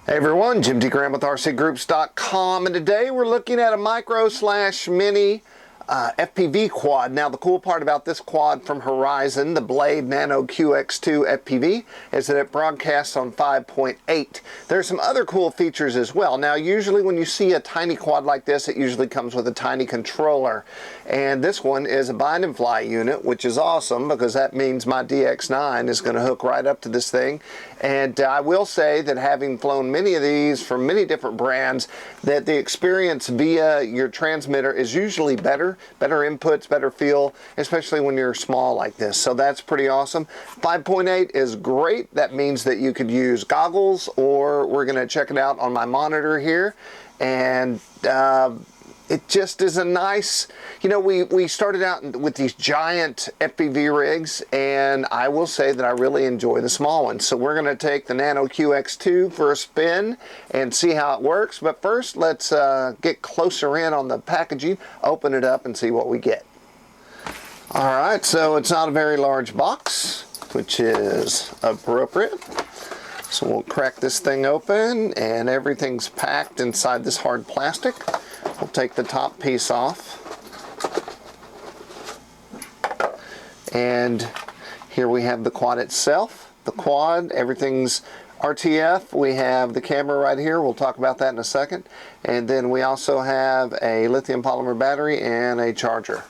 Hey everyone, Jim D. Graham with RCGroups.com, and today we're looking at a micro/mini FPV quad. Now the cool part about this quad from Horizon, the Blade Nano QX2 FPV, is that it broadcasts on 5.8. There's some other cool features as well. Now usually when you see a tiny quad like this, it usually comes with a tiny controller. And this one is a bind and fly unit, which is awesome because that means my DX9 is going to hook right up to this thing. And I will say that having flown many of these from many different brands, that the experience via your transmitter is usually better inputs, better feel, especially when you're small like this. So that's pretty awesome. 5.8 is great. That means that you could use goggles, or we're going to check it out on my monitor here. And it just is a nice, we started out with these giant FPV rigs, and I will say that I really enjoy the small ones. So we're going to take the Nano QX2 for a spin and see how it works. But first, let's get closer in on the packaging, open it up, and see what we get. All right, so it's not a very large box, which is appropriate. So we'll crack this thing open, and everything's packed inside this hard plastic. We'll take the top piece off. And here we have the quad itself. The quad, everything's RTF. We have the camera right here. We'll talk about that in a second. And then we also have a lithium polymer battery and a charger.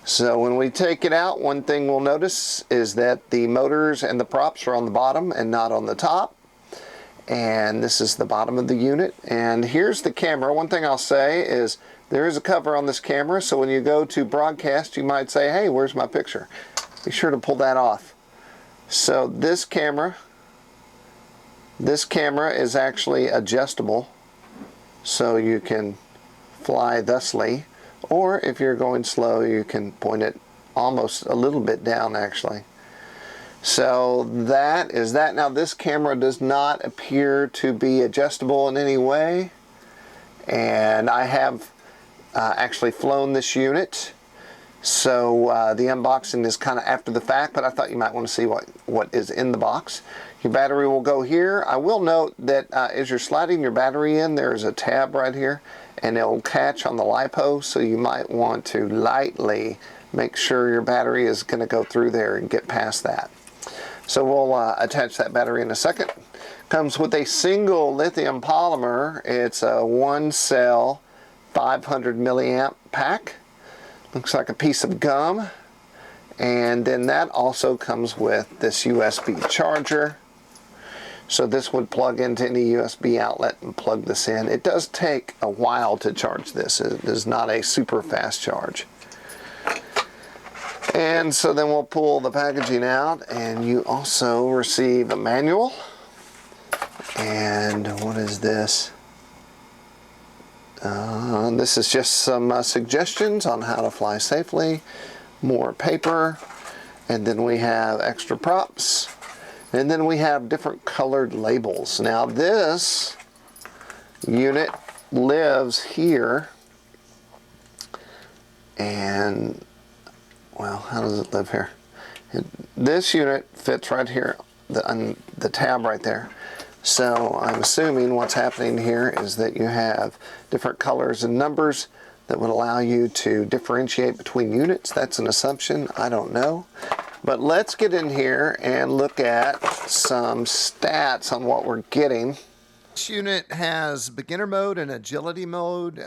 So when we take it out, one thing we'll notice is that the motors and the props are on the bottom and not on the top. And this is the bottom of the unit. And here's the camera. One thing I'll say is there is a cover on this camera, so when you go to broadcast, you might say, hey, where's my picture? Be sure to pull that off. So this camera is actually adjustable, so you can fly thusly. Or if you're going slow, you can point it almost a little bit down, actually. So that is that. Now this camera does not appear to be adjustable in any way. And I have actually flown this unit. So the unboxing is kind of after the fact, but I thought you might want to see what is in the box. Your battery will go here. I will note that as you're sliding your battery in, there's a tab right here, and it'll catch on the LiPo, so you might want to lightly make sure your battery is going to go through there and get past that. So we'll attach that battery in a second. Comes with a single lithium polymer. It's a 1-cell 500 milliamp pack. Looks like a piece of gum. And then that also comes with this USB charger. So this would plug into any USB outlet and plug this in. It does take a while to charge this. It is not a super fast charge. And so then we'll pull the packaging out, and you also receive a manual. And what is this? This is just some suggestions on how to fly safely. More paper. And then we have extra props. And then we have different colored labels. Now this unit lives here. And, well, how does it live here? This unit fits right here on the tab right there. So I'm assuming what's happening here is that you have different colors and numbers that would allow you to differentiate between units. That's an assumption. I don't know. But let's get in here and look at some stats on what we're getting. This unit has beginner mode and agility mode.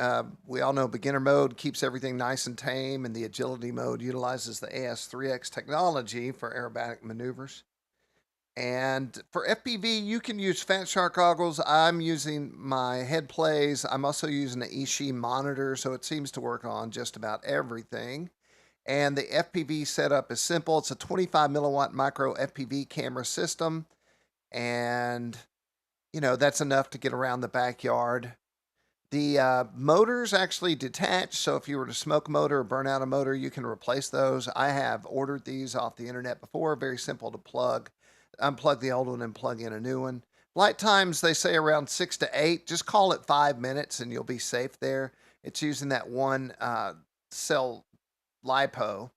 We all know beginner mode keeps everything nice and tame, and the agility mode utilizes the AS3X technology for aerobatic maneuvers. And for FPV, you can use Fat Shark goggles. I'm using my head plays. I'm also using an Ishii monitor, so it seems to work on just about everything. And the FPV setup is simple. It's a 25 milliwatt micro FPV camera system. And, that's enough to get around the backyard. The motors actually detach, so if you were to smoke a motor or burn out a motor, you can replace those. I have ordered these off the internet before. Very simple to plug. Unplug the old one and plug in a new one. Flight times, they say around 6 to 8. Just call it 5 minutes and you'll be safe there. It's using that one cell LiPo.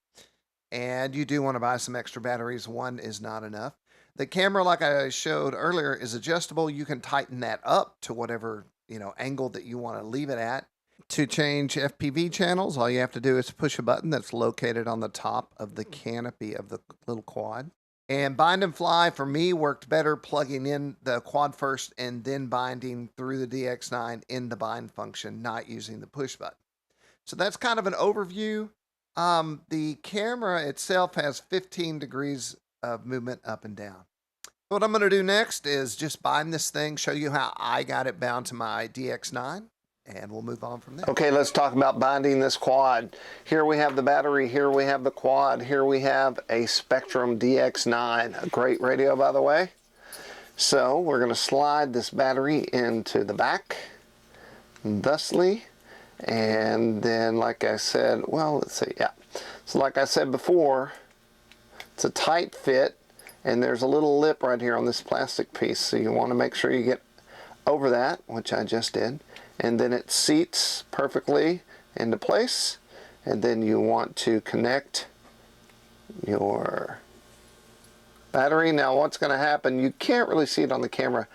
And you do want to buy some extra batteries. One is not enough. The camera, like I showed earlier, is adjustable. You can tighten that up to whatever, angle that you want to leave it at. To change FPV channels, all you have to do is push a button that's located on the top of the canopy of the little quad. And bind and fly for me worked better plugging in the quad first and then binding through the DX9 in the bind function, not using the push button. So that's kind of an overview. The camera itself has 15 degrees of movement up and down. What I'm going to do next is just bind this thing, show you how I got it bound to my DX9, and we'll move on from there. Okay, let's talk about binding this quad. Here we have the battery, here we have the quad, here we have a Spectrum DX9, a great radio by the way. So we're going to slide this battery into the back, thusly. And then, like I said, well, let's see, yeah. So like I said before, it's a tight fit, and there's a little lip right here on this plastic piece. So you want to make sure you get over that, which I just did. And then it seats perfectly into place. And then you want to connect your battery. Now what's going to happen, you can't really see it on the camera,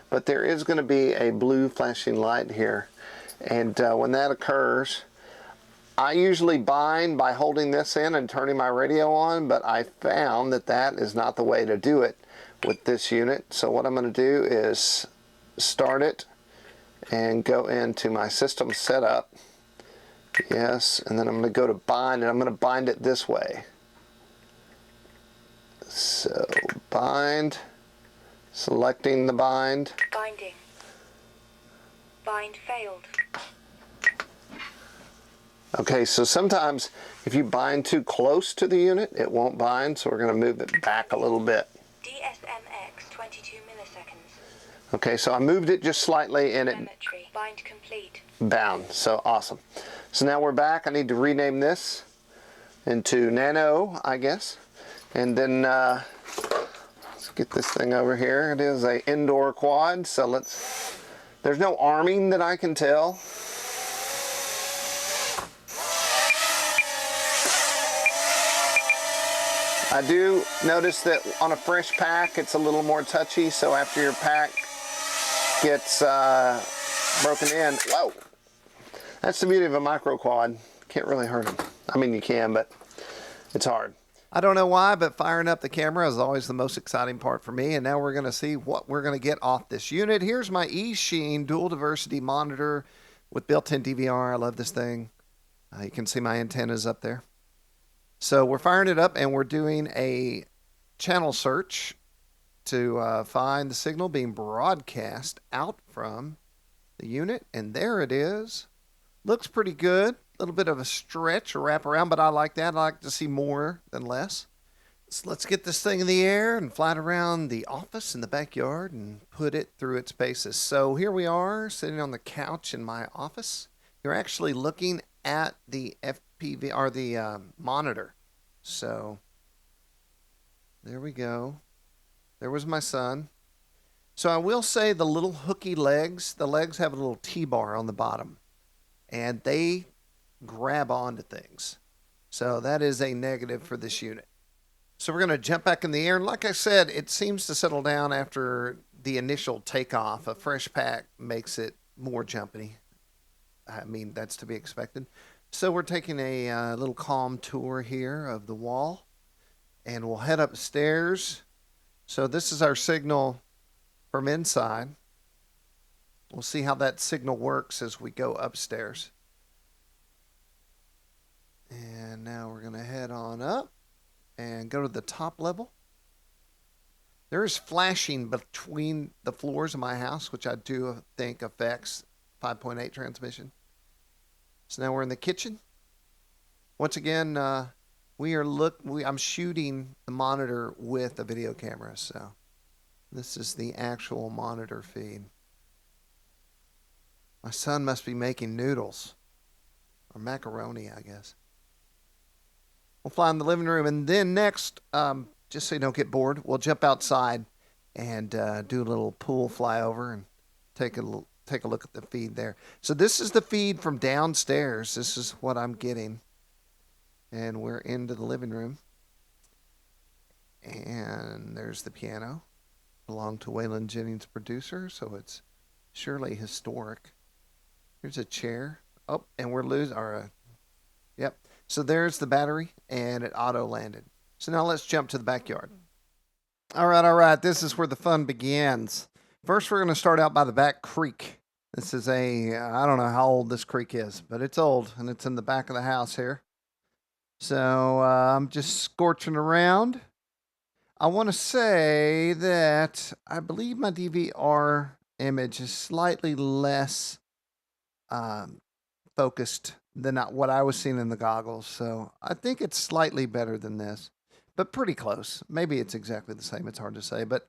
but there is going to be a blue flashing light here. And when that occurs, I usually bind by holding this in and turning my radio on, but I found that that is not the way to do it with this unit. So what I'm going to do is start it and go into my system setup. Yes, and then I'm going to go to bind, and I'm going to bind it this way. So bind, selecting the bind. Binding. Bind failed. Okay, so sometimes if you bind too close to the unit, it won't bind, so we're going to move it back a little bit. DSMX 22 milliseconds. Okay, so I moved it just slightly and it bind complete. Bound. So awesome. So now we're back. I need to rename this into Nano, I guess. And then let's get this thing over here. It is a indoor quad, so there's no arming that I can tell. I do notice that on a fresh pack it's a little more touchy, so after your pack gets broken in, whoa! That's the beauty of a micro quad. Can't really hurt them. I mean, you can, but it's hard. I don't know why, but firing up the camera is always the most exciting part for me. And now we're going to see what we're going to get off this unit. Here's my eSheen dual diversity monitor with built-in DVR. I love this thing. You can see my antennas up there. So we're firing it up and we're doing a channel search to find the signal being broadcast out from the unit. And there it is. Looks pretty good. A little bit of a stretch or wrap around, but I like that. I like to see more than less. So let's get this thing in the air and fly it around the office in the backyard and put it through its paces. So here we are sitting on the couch in my office. You're actually looking at the FPV or the monitor. So there we go. There was my son. So I will say the little hooky legs, the legs have a little T-bar on the bottom, and they grab onto things. So that is a negative for this unit. So we're going to jump back in the air. And like I said, it seems to settle down after the initial takeoff. A fresh pack makes it more jumpy. I mean, that's to be expected. So we're taking a little calm tour here of the wall. And we'll head upstairs. So this is our signal from inside. We'll see how that signal works as we go upstairs. And now we're going to head on up and go to the top level. There is flashing between the floors of my house, which I do think affects 5.8 transmission. So now we're in the kitchen. Once again, I'm shooting the monitor with a video camera, so this is the actual monitor feed. My son must be making noodles or macaroni, I guess. We'll fly in the living room, and then next, just so you don't get bored, we'll jump outside and do a little pool flyover and take a look at the feed there. So this is the feed from downstairs. This is what I'm getting. And we're into the living room. And there's the piano. Belonged to Waylon Jennings' producer, so it's surely historic. Here's a chair. Oh, and we're losing our, yep. So there's the battery, and it auto landed. So now let's jump to the backyard. All right. This is where the fun begins. First, we're going to start out by the back creek. This is I don't know how old this creek is, but it's old, and it's in the back of the house here. So I'm just scorching around. I want to say that I believe my DVR image is slightly less focused than what I was seeing in the goggles. So I think it's slightly better than this, but pretty close. Maybe it's exactly the same. It's hard to say, but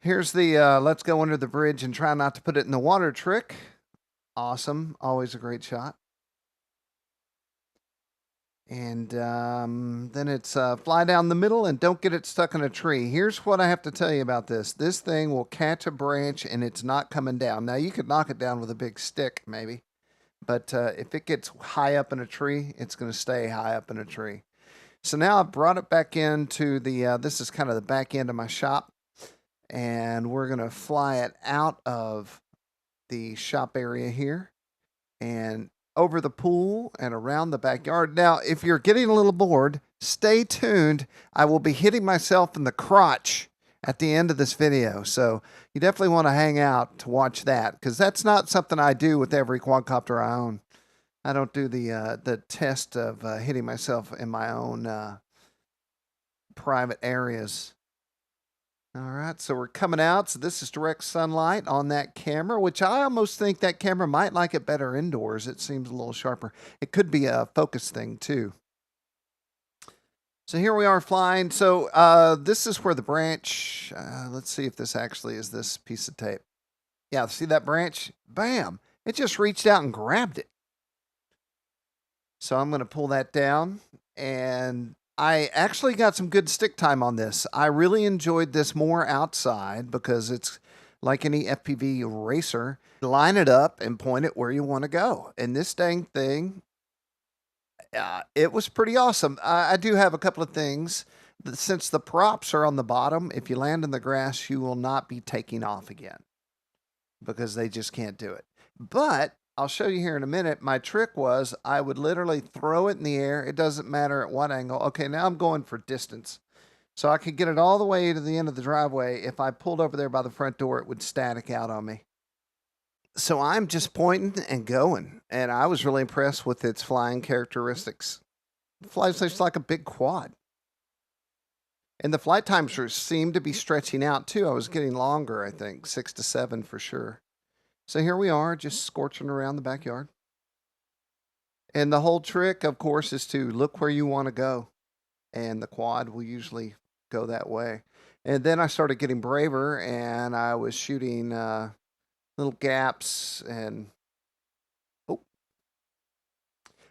here's the let's go under the bridge and try not to put it in the water trick. Awesome. Always a great shot. And then it's fly down the middle and don't get it stuck in a tree. Here's what I have to tell you about this. This thing will catch a branch and it's not coming down. Now, you could knock it down with a big stick, maybe. But if it gets high up in a tree, it's going to stay high up in a tree. So now I've brought it back into the, this is kind of the back end of my shop. And we're going to fly it out of the shop area here and over the pool and around the backyard. Now, if you're getting a little bored, stay tuned. I will be hitting myself in the crotch at the end of this video. So you definitely want to hang out to watch that, because that's not something I do with every quadcopter I own. I don't do the test of hitting myself in my own private areas. All right, so we're coming out. So this is direct sunlight on that camera, which I almost think that camera might like it better indoors. It seems a little sharper. It could be a focus thing too. So here we are flying. So this is where the branch, let's see if this actually is this piece of tape. Yeah, see that branch? Bam! It just reached out and grabbed it. So I'm going to pull that down, and I actually got some good stick time on this. I really enjoyed this more outside because it's like any FPV racer. Line it up and point it where you want to go. And this dang thing, it was pretty awesome. I do have a couple of things. Since the props are on the bottom, if you land in the grass, you will not be taking off again because they just can't do it. But I'll show you here in a minute. My trick was I would literally throw it in the air. It doesn't matter at what angle. Okay, now I'm going for distance. So I could get it all the way to the end of the driveway. If I pulled over there by the front door, it would static out on me. So I'm just pointing and going. And I was really impressed with its flying characteristics. It flies just like a big quad. And the flight times seemed to be stretching out too. I was getting longer, I think, 6 to 7 for sure. So here we are, just scorching around the backyard. And the whole trick, of course, is to look where you want to go. And the quad will usually go that way. And then I started getting braver, and I was shooting little gaps and...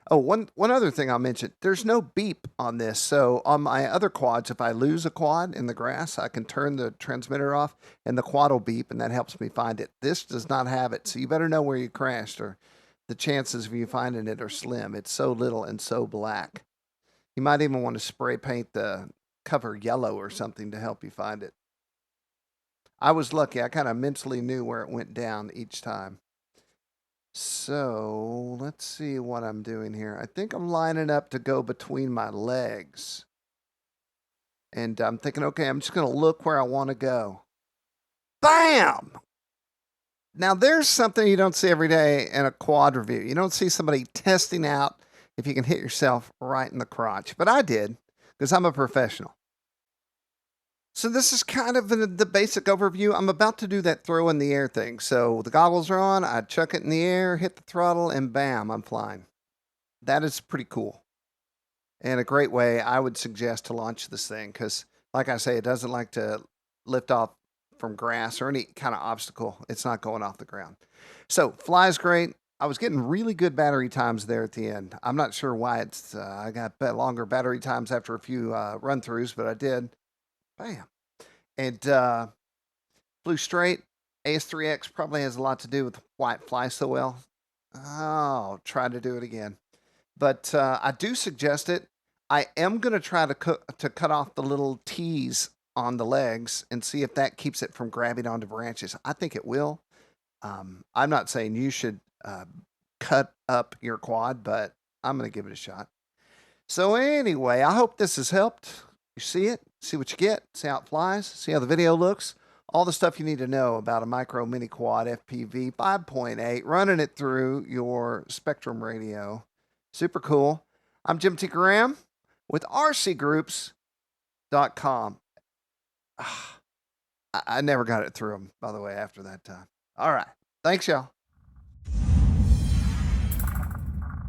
Oh, one other thing I'll mention. There's no beep on this. So on my other quads, if I lose a quad in the grass, I can turn the transmitter off and the quad will beep, and that helps me find it. This does not have it. So you better know where you crashed, or the chances of you finding it are slim. It's so little and so black. You might even want to spray paint the cover yellow or something to help you find it. I was lucky. I kind of mentally knew where it went down each time. So let's see what I'm doing here. I think I'm lining up to go between my legs. And I'm thinking, okay, I'm just going to look where I want to go. Bam! Now there's something you don't see every day in a quad review. You don't see somebody testing out if you can hit yourself right in the crotch. But I did, because I'm a professional. So this is kind of the basic overview. I'm about to do that throw in the air thing. So the goggles are on, I chuck it in the air, hit the throttle, and bam, I'm flying. That is pretty cool. And a great way I would suggest to launch this thing, because like I say, it doesn't like to lift off from grass or any kind of obstacle. It's not going off the ground. So flies great. I was getting really good battery times there at the end. I'm not sure why it's, I got longer battery times after a few run-throughs, but I did. Bam. And flew straight. AS3X probably has a lot to do with why it flies so well. Oh, try to do it again. But I do suggest it. I am going to try to cut off the little T's on the legs and see if that keeps it from grabbing onto branches. I think it will. I'm not saying you should cut up your quad, but I'm going to give it a shot. So anyway, I hope this has helped. You see it, see what you get, see how it flies, see how the video looks. All the stuff you need to know about a micro mini quad FPV 5.8, running it through your Spectrum radio. Super cool. I'm Jim T. Graham with rcgroups.com. I never got it through them, by the way, after that time. All right. Thanks, y'all.